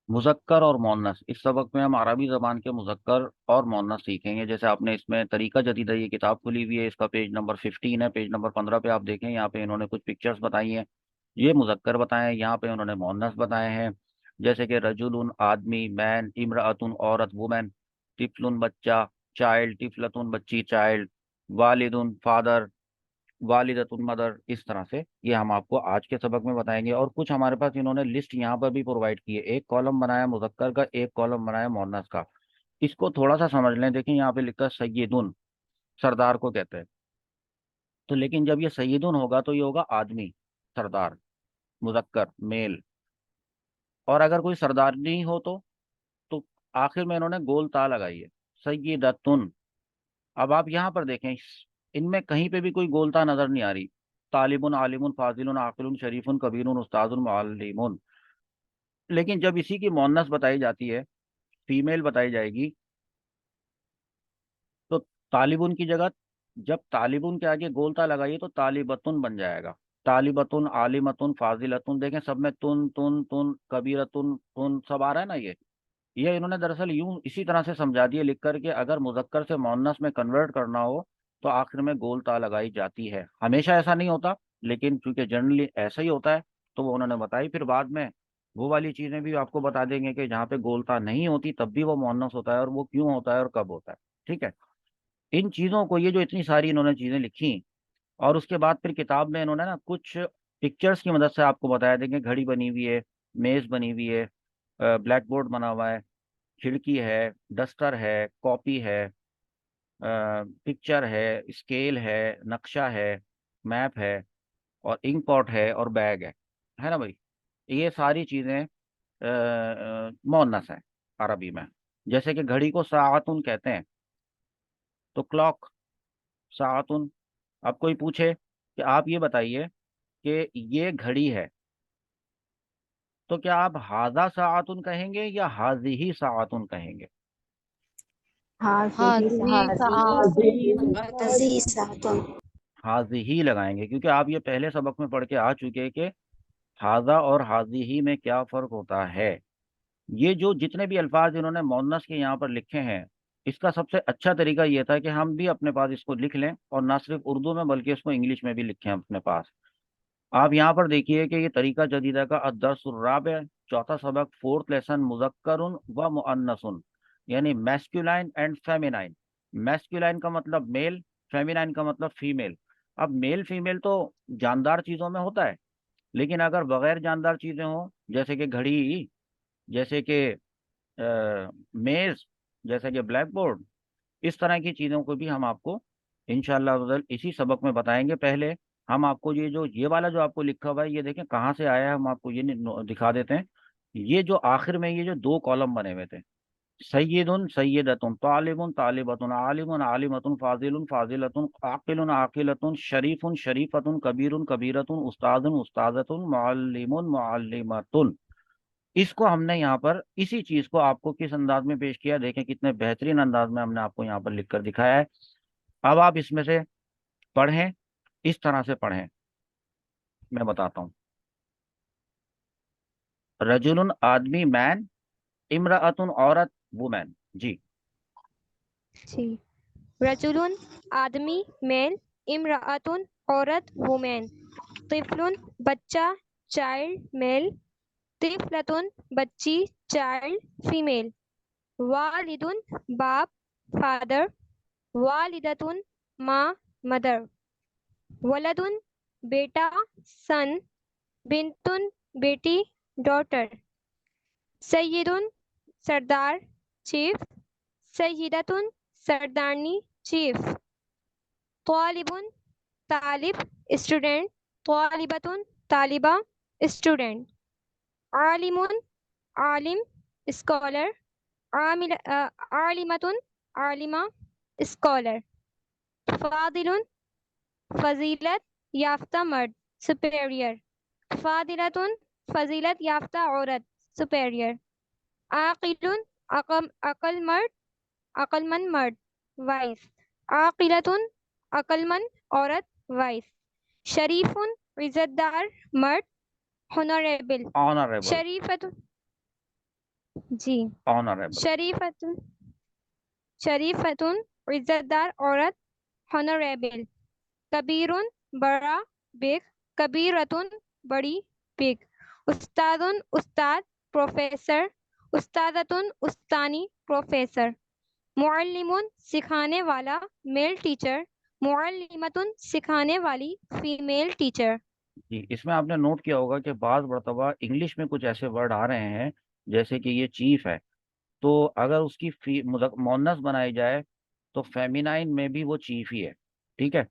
मुज़क्कर और मोन्नस, इस सबक में हम अरबी ज़बान के मुज़क्कर और मोन्नस सीखेंगे। जैसे आपने इसमें तरीका जदीद है, ये किताब खुली हुई है, इसका पेज नंबर 15 है। पेज नंबर 15 पे आप देखें, यहाँ पे इन्होंने कुछ पिक्चर्स बताई हैं। ये मुज़क्कर बताए हैं, यहाँ पे उन्होंने मोन्नस बताए हैं। जैसे कि रजुलुन आदमी, मैन, इमरातुन औरत वुमेन, तिफलुन बच्चा, चाइल्ड, तिफलतुन बच्ची चाइल्ड, वालिदुन फादर, वालिदतुन मदर। इस तरह से ये हम आपको आज के सबक में बताएंगे। और कुछ हमारे पास इन्होंने लिस्ट यहाँ पर भी प्रोवाइड की है, एक कॉलम बनाया मुजक्कर का, एक कॉलम बनाया मोन्नस का। इसको थोड़ा सा समझ लें। देखिए यहाँ पे लिखा है सैयदुन, सरदार को कहते हैं। तो लेकिन जब ये सैयदुन होगा तो ये होगा आदमी, सरदार, मुजक्कर, मेल। और अगर कोई सरदार नहीं हो तो आखिर में इन्होंने गोल ता लगाई है, सैयदतुन। अब आप यहाँ पर देखें, इनमें कहीं पे भी कोई गोलता नजर नहीं आ रही। तालिबुन, आलिमुन, फाजिलुन, आकिलुन, शरीफुन, कबीरुन, उस्ताजुन, मुअल्लिमुन। लेकिन जब इसी की मोन्नस बताई जाती है, फीमेल बताई जाएगी, तो तालिबुन की जगह जब तालिबुन के आगे गोलता लगाइए तो तालिबतुन बन जाएगा। तालिबतुन, आलिमतुन, फाजिलतुन, देखें सब में तुन तुन तुन, कबीरतुन तुन, सब आ रहा है ना। ये इन्होंने दरअसल यूं इसी तरह से समझा दिया लिख करके, अगर मुजक्कर से मोन्नस में कन्वर्ट करना हो तो आखिर में गोल ता लगाई जाती है। हमेशा ऐसा नहीं होता, लेकिन चूंकि जनरली ऐसा ही होता है, तो वो उन्होंने बताई। फिर बाद में वो वाली चीजें भी आपको बता देंगे कि जहाँ पे गोलता नहीं होती तब भी वो मोन्नस होता है, और वो क्यों होता है और कब होता है। ठीक है। इन चीजों को, ये जो इतनी सारी इन्होंने चीजें लिखी, और उसके बाद फिर किताब में इन्होंने ना कुछ पिक्चर्स की मदद से आपको बताया देंगे। घड़ी बनी हुई है, मेज बनी हुई है, ब्लैक बोर्ड बना हुआ है, खिड़की है, डस्टर है, कॉपी है, पिक्चर है, स्केल है, नक्शा है, मैप है, और इंक पॉट है, और बैग है ना भाई। ये सारी चीजें मुअन्नस है अरबी में। जैसे कि घड़ी को साअतुन कहते हैं, तो क्लॉक, साअतुन। अब कोई पूछे कि आप ये बताइए कि ये घड़ी है, तो क्या आप हाजा साअतुन कहेंगे या हाजिही साअतुन कहेंगे? हाजिही हाजी सातुन। हाजी ही लगाएंगे, क्योंकि आप ये पहले सबक में पढ़ के आ चुके हैं कि हाजा और हाजी ही में क्या फर्क होता है। ये जो जितने भी अल्फाज इन्होंने मोन्नस के यहाँ पर लिखे हैं, इसका सबसे अच्छा तरीका ये था कि हम भी अपने पास इसको लिख लें, और ना सिर्फ उर्दू में बल्कि इसको इंग्लिश में भी लिखें अपने पास। आप यहाँ पर देखिए कि ये तरीका जदीदा का अद्दर्सुर्राबे, चौथा सबक, फोर्थ लेसन, मुजक्करुन व मुअन्नसुन, यानी मैस्कुलाइन एंड फेमिनाइन। मैस्कुलाइन का मतलब मेल, फेमिनाइन का मतलब फीमेल। अब मेल फीमेल तो जानदार चीजों में होता है, लेकिन अगर बगैर जानदार चीजें हो, जैसे कि घड़ी, जैसे कि मेज, जैसे कि ब्लैक बोर्ड, इस तरह की चीज़ों को भी हम आपको इंशाअल्लाह इसी सबक में बताएंगे। पहले हम आपको ये वाला जो आपको लिखा हुआ है, ये देखें कहाँ से आया है, हम आपको ये दिखा देते हैं। ये जो आखिर में ये जो दो कॉलम बने हुए थे, सैयदुन सैयदतुन, तालिबुन तालिबतुन, आलिमुन आलिमतुन, फाजिलुन फाजिलतुन, आकिलुन आकिलतुन, शरीफुन शरीफतुन, कबीरुन कबीरतुन, उस्तादुन उस्तादतुन, मुअल्लिमुन मुअल्लिमतुन। इसको हमने यहाँ पर इसी चीज को आपको किस अंदाज में पेश किया, देखें कितने बेहतरीन अंदाज में हमने आपको यहाँ पर लिख कर दिखाया है। अब आप इसमें से पढ़ें, इस तरह से पढ़ें, मैं बताता हूँ। रजुलन आदमी, मैन, इमराअतुन औरत, वुमेन। जी। जी। रजुलुन आदमी मेल, इमराअतुन औरत वुमेन, तिफलुन बच्चा चाइल्ड मेल, तिफलतुन बच्ची चाइल्ड फीमेल, वालिदुन बाप फादर, वालिदतुन माँ मदर, वलदुन बेटा सन, बिंतुन बेटी डॉटर, सैयदुन सरदार चीफ, सैयदतुन सरदारनी चीफ, तालिबुन तालिब स्टूडेंट, तालिबतुन तालिबा स्टूडेंट, आलिमुन आलिम स्कॉलर, आलिमतुन आलिमा स्कॉलर, फादिलुन फजीलत याफ्ता मर्द सुपेरियर, फादिलतुन फजीलत याफ्ता औरत सुपेरियर, आकिलुन अकल मर्द अकलमंद मर्द वाइफ, आकिलतुन अकलमंद औरत वाइफ, शरीफुन इज्जतदार मर्द होनरेबल, ऑनरेबल। शरीफत जी। ऑनरेबल। शरीफतुन, शरीफतुन इज्जतदार औरत, हॉनरेबल। कबीरुन बड़ा, बिग। कबीरतुन बड़ी, बिग। उस्तादुन उस्ताद, प्रोफेसर। उस्तादतुन उस्तानी, प्रोफेसर। मुअल्लिमुन सिखाने वाला, मेल टीचर। मुअल्लिमतुन सिखाने वाली, फीमेल टीचर। जी, इसमें आपने नोट किया होगा कि बाज़ मरतबा इंग्लिश में कुछ ऐसे वर्ड आ रहे हैं, जैसे कि ये चीफ है, तो अगर उसकी मुअन्नस बनाई जाए तो फेमिनाइन में भी वो चीफ ही है। ठीक है।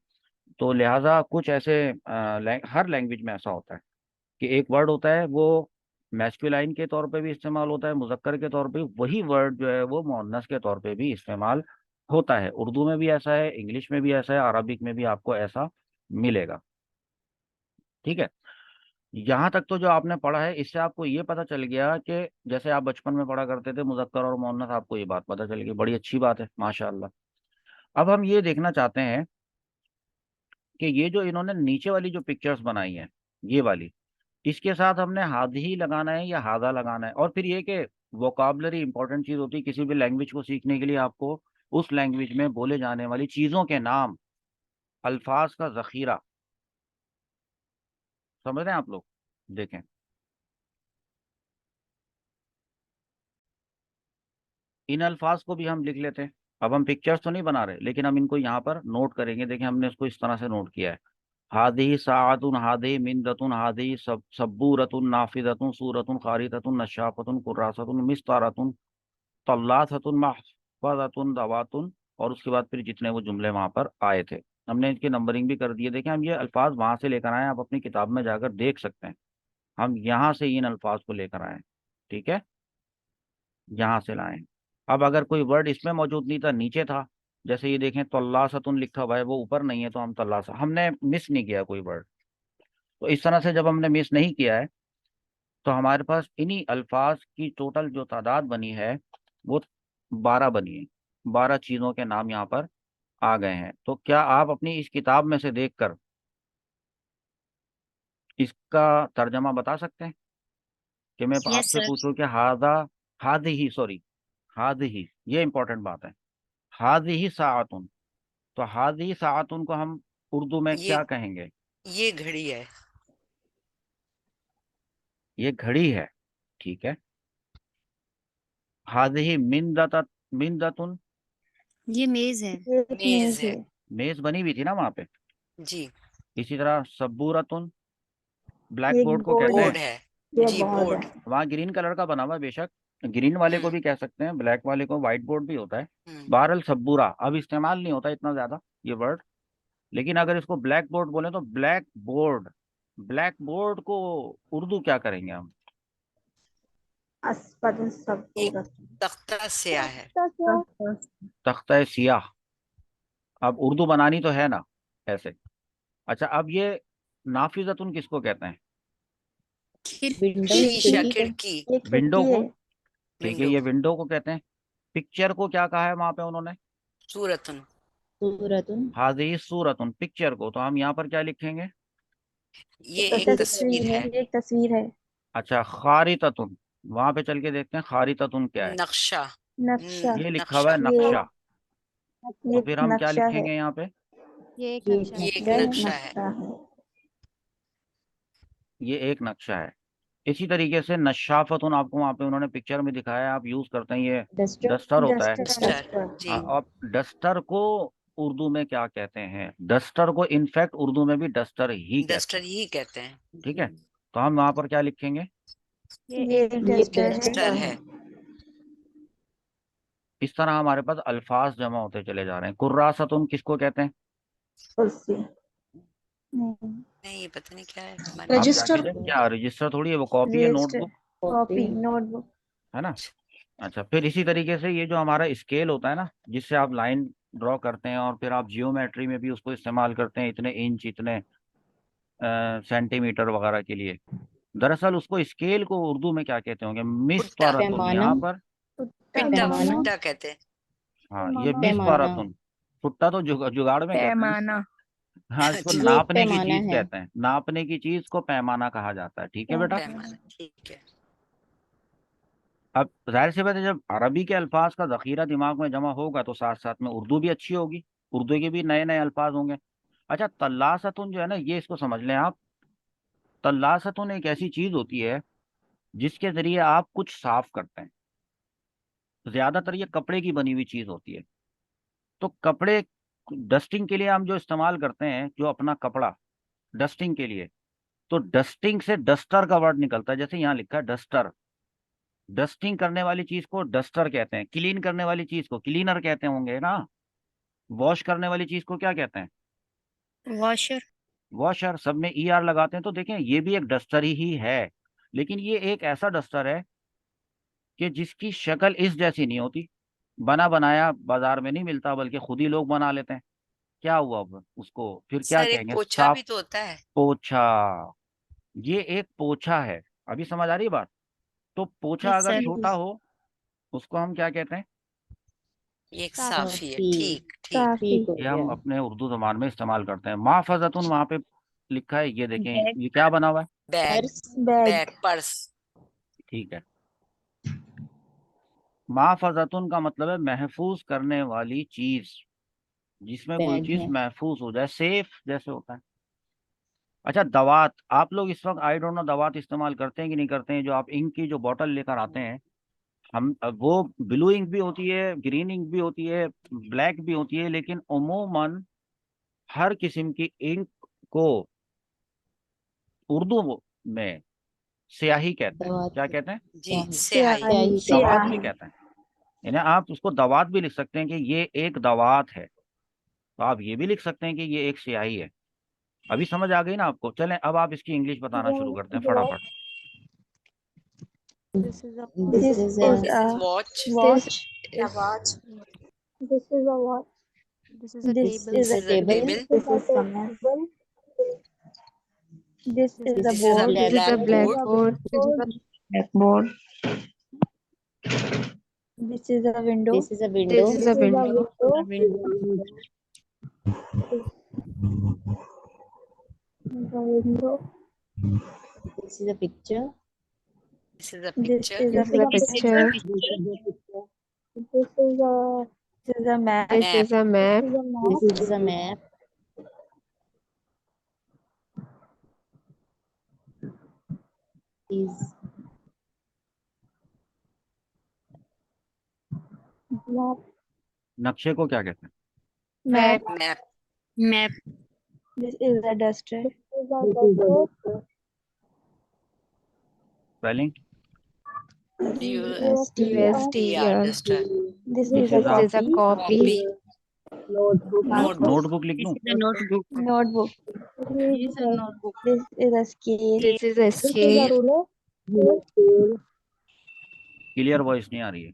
तो लिहाजा कुछ ऐसे हर लैंग्वेज में ऐसा होता है कि एक वर्ड होता है वो मैस्कुलाइन के तौर पे भी इस्तेमाल होता है, मुजक्कर के तौर पे, वही वर्ड जो है वो मुअन्नस के तौर पे भी इस्तेमाल होता है। उर्दू में भी ऐसा है, इंग्लिश में भी ऐसा है, अरबिक में भी आपको ऐसा मिलेगा। ठीक है। यहाँ तक तो जो आपने पढ़ा है, इससे आपको ये पता चल गया कि जैसे आप बचपन में पढ़ा करते थे मुजक्कर और मुअन्नस, आपको ये बात पता चल गई। बड़ी अच्छी बात है, माशाअल्लाह। अब हम ये देखना चाहते हैं कि ये जो इन्होंने नीचे वाली जो पिक्चर्स बनाई हैं, ये वाली, इसके साथ हमने हादी लगाना है या हादा लगाना है। और फिर ये कि वोकाबलरी इंपॉर्टेंट चीज होती है किसी भी लैंग्वेज को सीखने के लिए। आपको उस लैंग्वेज में बोले जाने वाली चीजों के नाम, अल्फाज का जखीरा, समझ रहे हैं आप लोग? देखें, इन अल्फाज को भी हम लिख लेते हैं। अब हम पिक्चर्स तो नहीं बना रहे, लेकिन हम इनको यहाँ पर नोट करेंगे। देखें, हमने इसको इस तरह से नोट किया है। हादी सातुन, हादी मिंदतुन, हादी सब्बूरतुन, नाफिदतुन, सूरतुन, खारिततुन, नशाफतुन, कुर्रासतुन, मिस्तारतुन, तल्लातुन, महफज़तुन, दवातुन। और उसके बाद फिर जितने वो जुमले वहां पर आए थे, हमने इनकी नंबरिंग भी कर दिए। देखें, हम ये अल्फाज वहां से लेकर आए हैं, आप अपनी किताब में जाकर देख सकते हैं। हम यहाँ से इन अल्फाज को लेकर आए हैं। ठीक है, यहाँ से लाए। अब अगर कोई वर्ड इसमें मौजूद नहीं था, नीचे था, जैसे ये देखें तल्लासतुन लिखा हुआ है, वो ऊपर नहीं है, तो हम तल्लासा, हमने मिस नहीं किया कोई वर्ड। तो इस तरह से जब हमने मिस नहीं किया है, तो हमारे पास इन्हीं अल्फाज की टोटल जो तादाद बनी है वो 12 बनी है। 12 चीज़ों के नाम यहाँ पर आ गए हैं। तो क्या आप अपनी इस किताब में से देखकर इसका तर्जमा बता सकते हैं? कि मैं यस आपसे सर। पूछूं कि हादा, हादी ही, सॉरी, हादी ही, ये इंपॉर्टेंट बात है। हादी ही साअतुन, तो हादी ही साअतुन को हम उर्दू में ये क्या कहेंगे? ये घड़ी है। ये घड़ी है। ठीक है। हादी ही मिंदत, मिंदतुन, ये मेज है। ये एक मेज मेज है। मेज बनी हुई थी ना वहां पे। जी। इसी तरह सबूरतुन, ब्लैक ये एक बोर्ड को बोर्ड कहते बोर्ड हैं। है। ये जी बोर्ड बोर्ड बोर्ड। है। वहाँ ग्रीन कलर का बना हुआ है, बेशक ग्रीन वाले को हम्म भी कह सकते हैं, ब्लैक वाले को व्हाइट बोर्ड भी होता है। हम्म। बहरल सब्बूरा अब इस्तेमाल नहीं होता इतना ज्यादा ये वर्ड, लेकिन अगर इसको ब्लैक बोर्ड बोले तो ब्लैक बोर्ड। ब्लैक बोर्ड को उर्दू क्या करेंगे हम? अस्पद एक सबूरत। तख्ता स्याह है। तख्ता सियाह। अब उर्दू बनानी तो है ना ऐसे। अच्छा, अब ये नाफिजतुन किसको कहते हैं? विंडो शीशा, खिड़की। ये विंडो खिड़की को। है। ठीक है, विंडो ये को। विंडो को कहते हैं। पिक्चर को क्या कहा है वहां पे उन्होंने? सूरतुन। सूरतुन। हाजी सूरतुन, पिक्चर को तो हम यहाँ पर क्या लिखेंगे? ये एक तस्वीर तस्वीर है, है। ये एक तस्वीर है। अच्छा, खारिततुन, वहां पे चल के देखते हैं खारिततुन क्या है। नक्शा। नक्शा। ये लिखा हुआ नक्शा। है ये नक्शा। तो ये फिर हम क्या नक्शा है। लिखेंगे यहाँ पे? ये एक ये नक्शा ये है। एक नक्शा है। नक्शा है। ये एक नक्शा है। इसी तरीके से नशाफतुन आपको वहां पे उन्होंने पिक्चर में दिखाया है, आप यूज करते हैं ये डस्टर। डस्टर होता है। डस्टर। डस्टर। डस्टर। जी। हाँ, अब डस्टर को उर्दू में क्या कहते हैं? डस्टर को इनफैक्ट उर्दू में भी डस्टर ही कहते डस्टर हैं। ही कहते हैं। ठीक है। तो हम वहां पर क्या लिखेंगे? ये एक ये डस्टर डस्टर है। है। इस तरह हमारे पास अल्फाज जमा होते चले जा रहे हैं। कुर्रासतुन किसको कहते हैं? कुर्सी। नहीं। नहीं, ये पता नहीं क्या है हमारे। आप रजिस्टर। जाके क्या, रजिस्टर थोड़ी है, वो कॉपी है, रजिस्टर। Notebook copy, notebook. है ना। अच्छा, फिर इसी तरीके से ये जो हमारा स्केल होता है ना, जिससे आप लाइन ड्रॉ करते हैं और फिर आप जियोमेट्री में भी उसको इस्तेमाल करते हैं, इतने इंच, इतने सेंटीमीटर वगैरह के लिए। दरअसल उसको स्केल को उर्दू में क्या कहते होंगे? फुट्टा। मिसतारतुन यहाँ पर। पिट्टा, फुट्टा कहते हैं। हाँ, ये पैमाना। मिसतारतुन। फुट्टा तो जुगाड़ में कहते हैं। पैमाना। हाँ, इसको अच्छा। ये एक नापने की पैमाना चीज है। कहते हैं, नापने की चीज को पैमाना कहा जाता है। ठीक है बेटा। पैमाना। पैमाना, ठीक है। अब जाहिर सी बात है, जब अरबी के अल्फाज का जखीरा दिमाग में जमा होगा तो साथ साथ में उर्दू भी अच्छी होगी, उर्दू के भी नए नए अल्फाज होंगे। अच्छा, तल्लासतुन जो है ना, ये इसको समझ लें आप। तल्लासतुन एक ऐसी चीज होती है जिसके जरिए आप कुछ साफ करते हैं। ज्यादातर ये कपड़े की बनी हुई चीज होती है। तो कपड़े डस्टिंग के लिए हम जो इस्तेमाल करते हैं, जो अपना कपड़ा डस्टिंग के लिए, तो डस्टिंग से डस्टर का वर्ड निकलता है। जैसे यहाँ लिखा है डस्टर। डस्टिंग करने वाली चीज को डस्टर कहते हैं, क्लीन करने वाली चीज को क्लीनर कहते होंगे ना। वॉश करने वाली चीज को क्या कहते हैं? वॉशर। वॉशर। सब में ई आर लगाते हैं। तो देखें, ये भी एक डस्टर ही है, लेकिन ये एक ऐसा डस्टर है कि जिसकी शक्ल इस जैसी नहीं होती। बना बनाया बाजार में नहीं मिलता, बल्कि खुद ही लोग बना लेते हैं। क्या हुआ अब उसको फिर क्या सर एक कहेंगे? पोछा साफ भी तो होता है। पोछा। ये एक पोछा है। अभी समझ आ रही है बात? तो पोछा यस अगर सर। छोटा हो, उसको हम क्या कहते हैं? ये एक साफी। साफी है। ठीक ठीक। साफी। ये हम अपने उर्दू जबान में इस्तेमाल करते हैं। माफजतुन वहां पे लिखा है, ये देखें, बैग। ये क्या बना हुआ है? बैग। बैग। Bag purse. ठीक है। माफजतुन का मतलब है महफूज करने वाली चीज, जिसमें कोई बैग चीज है। महफूज हो जाए, सेफ जैसे होता है। अच्छा, दवात। आप लोग इस वक्त आई डोंट नो दवात इस्तेमाल करते हैं कि नहीं करते हैं? जो आप इंक की जो बोतल लेकर आते हैं, हम वो ब्लू इंक भी होती है, ग्रीन इंक भी होती है, ब्लैक भी होती है, लेकिन उमूमन हर किस्म की इंक को उर्दू में स्याही कहते हैं। दवात। क्या कहते हैं? जी स्याही। स्याही। स्याही। दवात भी स्याही। कहते हैं। यानी आप उसको दवात भी लिख सकते हैं कि ये एक दवात है। तो आप ये भी लिख सकते हैं कि ये एक स्याही है। अभी समझ आ गई ना आपको? चलें, अब आप इसकी इंग्लिश बताना शुरू करते हैं फटाफट। This is a This is a this is watch. watch. a watch. This is a watch. This is a This table. This is a is a table. Table. This is a table. This is a this is a board. This is a black board. blackboard. This is a blackboard. This is a window. This is a window. This is a window. A window. The window. This is a picture. This is a This picture. is a picture. This is a map. This map. is a map. This is a map. Is Map. नक्शे को क्या कहते हैं? Map. Map. Map. This is a duster. Spelling? USTR duster. This this is a is a copy. This is a copy. copy. Notebook. Notebook लिख दूं? A notebook. Notebook. This is a notebook. This is a scale. This is a scale. Clear voice नहीं आ रही है।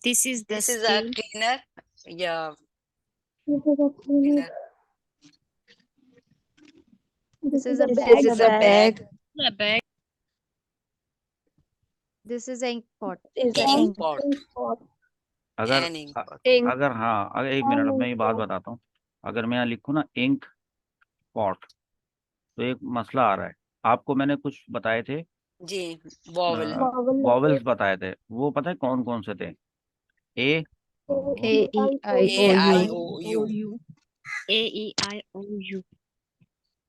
This is the this is a scale. Cleaner या This is a cleaner. This is a bag. This is a bag. A bag. This is a ink pot. Is a ink ink pot. अगर an ink pot. ink. अगर हाँ, अगर एक minute, अब मैं ये बात बताता हूँ। अगर मैं यहाँ लिखूँ ना इंक पॉट, तो एक मसला आ रहा है। आपको मैंने कुछ बताए थे, जी वॉवल। वॉवल्स बताए थे। वो पता है कौन कौन से थे? A, A E I A O I U. O U. A E I O U.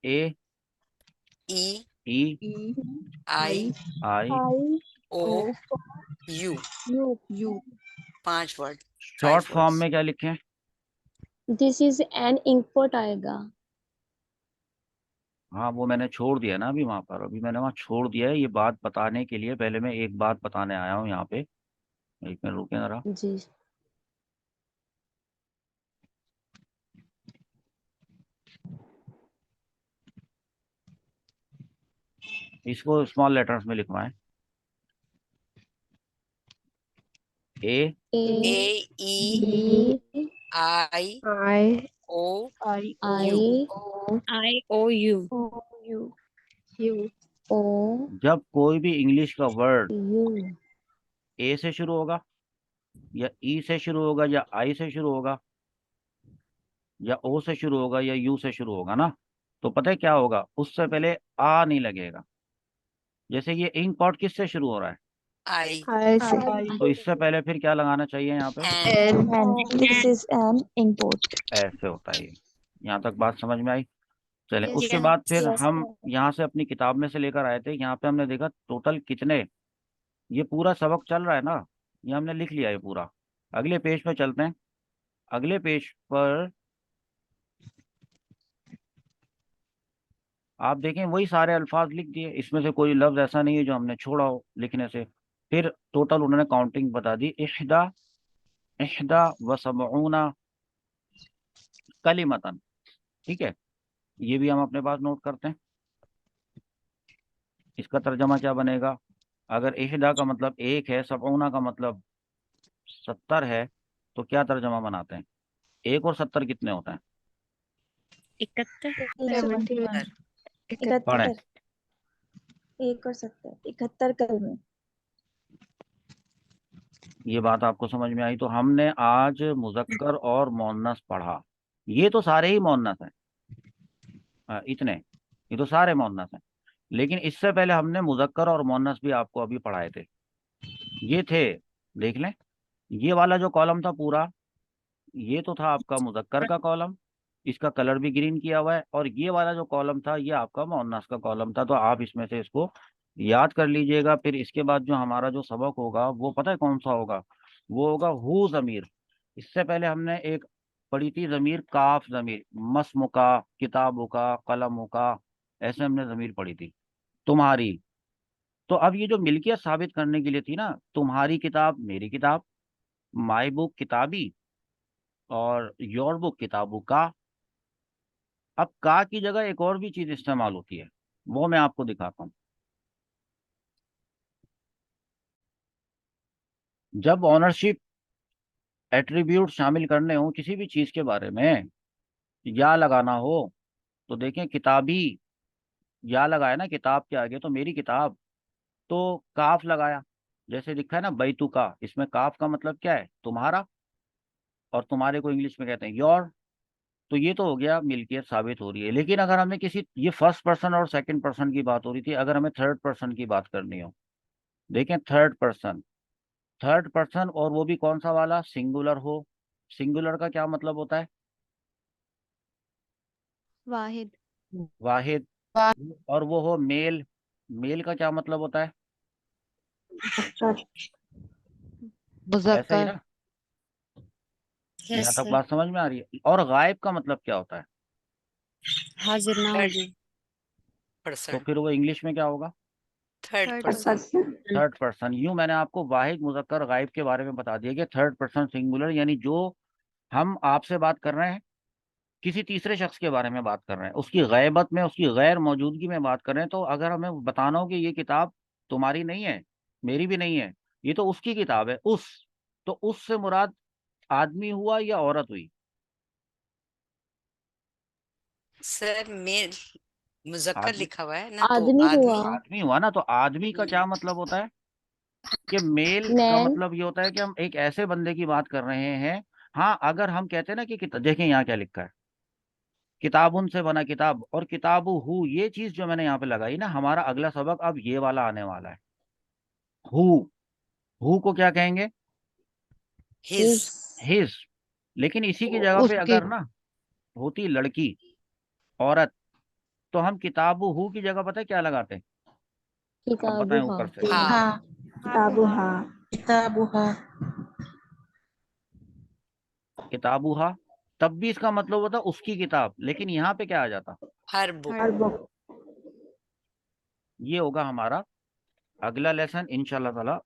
A, E E, E I I. O O U. U. 5 word. Short 5 form words. में क्या लिखें? this is an ink pot आएगा. हाँ, वो मैंने छोड़ दिया ना अभी वहां पर। अभी मैंने वहां छोड़ दिया है। ये बात बताने के लिए पहले मैं एक बात बताने आया हूँ यहाँ पे। एक मिनट रुके जरा। जी. इसको स्मॉल लेटर्स में लिखवाएं। A, A A E E I I O I U. I O U. U. O जब कोई भी इंग्लिश का वर्ड U. ए से शुरू होगा, या ई से शुरू होगा, या आई से शुरू होगा, या ओ से शुरू होगा, या यू से शुरू होगा ना, तो पता है क्या होगा? उससे पहले आ नहीं लगेगा। जैसे ये इंक पॉट किससे शुरू हो रहा है? I, I say तो इससे पहले फिर क्या लगाना चाहिए यहाँ पे? N, and this is an import. ऐसे होता है ये। यहाँ तक बात समझ में आई? चले, Yes, उसके sir. बाद फिर Yes, हम sir. यहाँ से अपनी किताब में से लेकर आए थे, यहाँ पे हमने देखा टोटल कितने, ये पूरा सबक चल रहा है ना, ये हमने लिख लिया है पूरा। अगले पेज पे चलते हैं। अगले पेज पर आप देखें वही सारे अल्फाज लिख दिए, इसमें से कोई लफ्ज ऐसा नहीं है जो हमने छोड़ा हो लिखने से। फिर टोटल उन्होंने काउंटिंग बता दी, इहदा इहदा व सबऊना कलिमतन। ठीक है, ये भी हम अपने पास नोट करते हैं। इसका तर्जमा क्या बनेगा? अगर इहदा का मतलब एक है, सबऊना का मतलब 70 है, तो क्या तर्जमा बनाते हैं? एक और 70 कितने होते हैं? 71. पढ़ें। 71. 1 और 70. 71 कलमे. ये बात आपको समझ में आई? तो हमने आज मुजक्कर और मोन्नस पढ़ा। ये तो सारे ही मोन्नस हैं, इतने, ये तो सारे मोन्नस हैं। लेकिन इससे पहले हमने मुजक्कर और मोन्नस भी आपको अभी पढ़ाए थे। ये थे, देख लें, ये वाला जो कॉलम था पूरा, ये तो था आपका मुजक्कर का कॉलम, इसका कलर भी ग्रीन किया हुआ है। और ये वाला जो कॉलम था ये आपका मोन्नस का कॉलम था। तो आप इसमें से इसको याद कर लीजिएगा। फिर इसके बाद जो हमारा जो सबक होगा वो पता है कौन सा होगा? वो होगा हु जमीर। इससे पहले हमने एक पढ़ी थी जमीर, काफ जमीर, मस्मु का, किताबों का, कलमों का, ऐसे हमने जमीर पढ़ी थी। तुम्हारी, तो अब ये जो मिल्कियत साबित करने के लिए थी ना, तुम्हारी किताब मेरी किताब, माई बुक किताबी, और योर बुक किताबों का। अब का की जगह एक और भी चीज इस्तेमाल होती है, वो मैं आपको दिखाता हूँ। जब ऑनरशिप एट्रीब्यूट शामिल करने हो किसी भी चीज के बारे में, या लगाना हो, तो देखें किताबी, या लगाया ना किताब के आगे, तो मेरी किताब, तो काफ लगाया, जैसे लिखा है ना बैतु का, इसमें काफ का मतलब क्या है? तुम्हारा, और तुम्हारे को इंग्लिश में कहते हैं योर। तो ये तो हो गया मिल्कियत साबित हो रही है। लेकिन अगर हमें किसी, ये फर्स्ट पर्सन और सेकंड पर्सन की बात हो रही थी, अगर हमें थर्ड पर्सन की बात करनी हो, देखें थर्ड पर्सन, थर्ड पर्सन, और वो भी कौन सा वाला? सिंगुलर हो। सिंगुलर का क्या मतलब होता है? वाहिद. वाहिद। और वो हो मेल, मेल का क्या मतलब होता है? ऐसा ही मुजक्कर. ना? यहाँ yes तक sir, बात समझ में आ रही है? और गायब का मतलब क्या होता है? हाजिर ना third हाजिर. तो person, फिर वो इंग्लिश में क्या होगा? third Third person, third person. यूं मैंने आपको वाहिद, मुजक्कर, गायब के बारे में बता दिया कि थर्ड पर्सन सिंगुलर, यानी जो हम आपसे बात कर रहे हैं, किसी तीसरे शख्स के बारे में बात कर रहे हैं, उसकी गैबत में, उसकी गैर मौजूदगी में बात कर रहे हैं। तो अगर हमें बताना हो कि ये किताब तुम्हारी नहीं है, मेरी भी नहीं है, ये तो उसकी किताब है, उस, तो उस से मुराद आदमी हुआ या औरत हुई? sir मेल मुजक्कर आदमी, लिखा हुआ है ना, तो आदमी हुआ. आदमी। आदमी हुआ ना। तो आदमी का क्या मतलब होता है? कि मेल का मैन. मतलब ये होता है कि हम एक ऐसे बंदे की बात कर रहे हैं। हाँ, अगर हम कहते हैं ना कि देखें यहाँ क्या लिखा है, किताबुन से बना किताब, और किताबु हु, ये चीज जो मैंने यहाँ पे लगाई ना, हमारा अगला सबक अब ये वाला आने वाला है। हु, हु को क्या कहेंगे? his, his. लेकिन इसी की जगह पे उसकी. अगर ना होती लड़की, औरत, तो हम किताबु हु की जगह पता है क्या लगाते? अब किताबु बताएं हा. ऊपर से। हाँ, हाँ. किताबुहा. किताबुहा. किताबुहा, तब भी इसका मतलब होता उसकी किताब, लेकिन यहाँ पे क्या आ जाता? हर बुक। हर बुक. ये होगा हमारा अगला लेसन इंशाल्लाह ताला।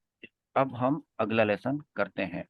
अब हम अगला लेसन करते हैं।